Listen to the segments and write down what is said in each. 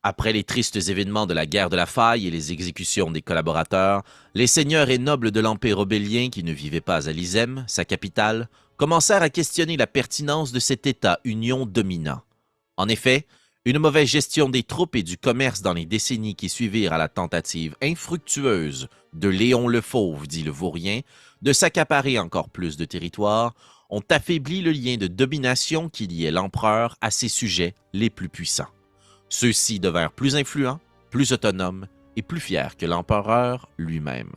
Après les tristes événements de la guerre de la Faille et les exécutions des collaborateurs, les seigneurs et nobles de l'Empire obélien qui ne vivaient pas à Lyzem, sa capitale, commencèrent à questionner la pertinence de cet État-union dominant. En effet, une mauvaise gestion des troupes et du commerce dans les décennies qui suivirent à la tentative infructueuse de Léon le Fauve, dit le Vaurien, de s'accaparer encore plus de territoire, ont affaibli le lien de domination qui liait l'empereur à ses sujets les plus puissants. Ceux-ci devinrent plus influents, plus autonomes et plus fiers que l'empereur lui-même.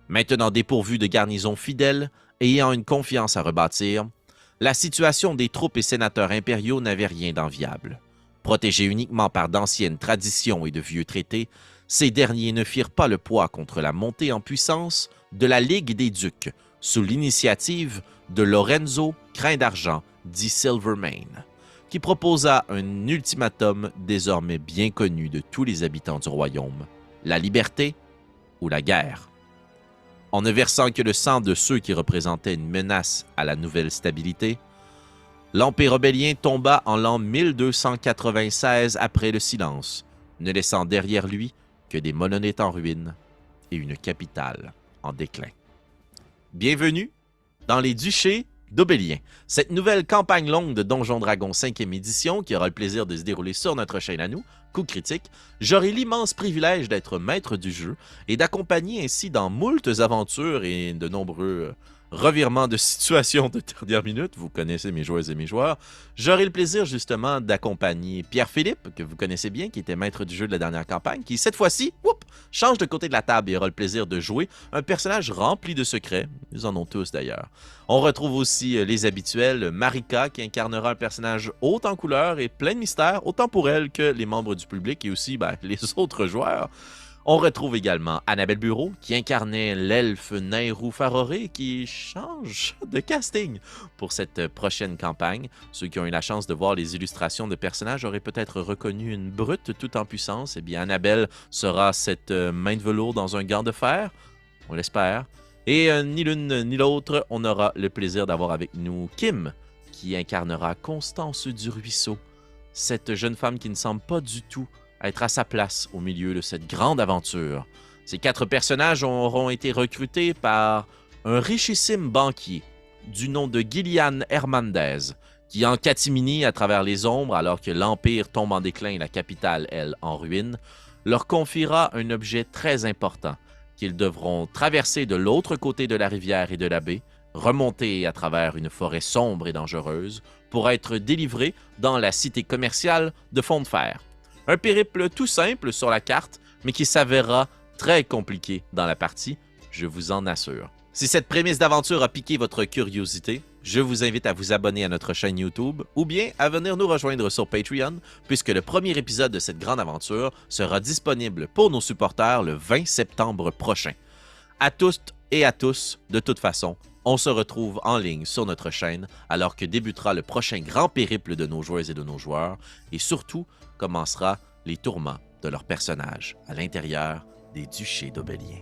Maintenant dépourvus de garnisons fidèles, ayant une confiance à rebâtir, la situation des troupes et sénateurs impériaux n'avait rien d'enviable. Protégés uniquement par d'anciennes traditions et de vieux traités, ces derniers ne firent pas le poids contre la montée en puissance de la Ligue des Ducs, sous l'initiative de Lorenzo Crin d'Argent, dit Silvermane, qui proposa un ultimatum désormais bien connu de tous les habitants du royaume, la liberté ou la guerre. En ne versant que le sang de ceux qui représentaient une menace à la nouvelle stabilité, l'Empire obélien tomba en l'an 1296 après le silence, ne laissant derrière lui que des monolithes en ruine et une capitale en déclin. Bienvenue dans les duchés d'Obélien, cette nouvelle campagne longue de Donjons Dragons 5e édition qui aura le plaisir de se dérouler sur notre chaîne à nous, Coup Critique. J'aurai l'immense privilège d'être maître du jeu et d'accompagner ainsi dans moultes aventures et de nombreux revirements de situation de dernière minute. Vous connaissez mes joueuses et mes joueurs. J'aurai le plaisir justement d'accompagner Pierre-Philippe, que vous connaissez bien, qui était maître du jeu de la dernière campagne, qui cette fois-ci, change de côté de la table et aura le plaisir de jouer un personnage rempli de secrets. Ils en ont tous d'ailleurs. On retrouve aussi les habituels, Marika, qui incarnera un personnage haut en couleur et plein de mystères, autant pour elle que les membres du public et aussi les autres joueurs. On retrouve également Annabelle Bureau, qui incarnait l'elfe Nairou Faroré, qui change de casting pour cette prochaine campagne. Ceux qui ont eu la chance de voir les illustrations de personnages auraient peut-être reconnu une brute tout en puissance. Eh bien, Annabelle sera cette main de velours dans un gant de fer, on l'espère. Et ni l'une ni l'autre, on aura le plaisir d'avoir avec nous Kim, qui incarnera Constance du Ruisseau, cette jeune femme qui ne semble pas du tout être à sa place au milieu de cette grande aventure. Ces 4 personnages auront été recrutés par un richissime banquier du nom de Gillian Hernandez, qui en catimini à travers les ombres, alors que l'Empire tombe en déclin et la capitale, elle, en ruine, leur confiera un objet très important qu'ils devront traverser de l'autre côté de la rivière et de la baie, remonter à travers une forêt sombre et dangereuse pour être délivrés dans la cité commerciale de Fond de Fer. Un périple tout simple sur la carte, mais qui s'avérera très compliqué dans la partie, je vous en assure. Si cette prémisse d'aventure a piqué votre curiosité, je vous invite à vous abonner à notre chaîne YouTube ou bien à venir nous rejoindre sur Patreon, puisque le premier épisode de cette grande aventure sera disponible pour nos supporters le 20 septembre prochain. À toutes et à tous, de toute façon, on se retrouve en ligne sur notre chaîne alors que débutera le prochain grand périple de nos joueuses et de nos joueurs, et surtout commencera les tourments de leurs personnages à l'intérieur des duchés d'Obélien.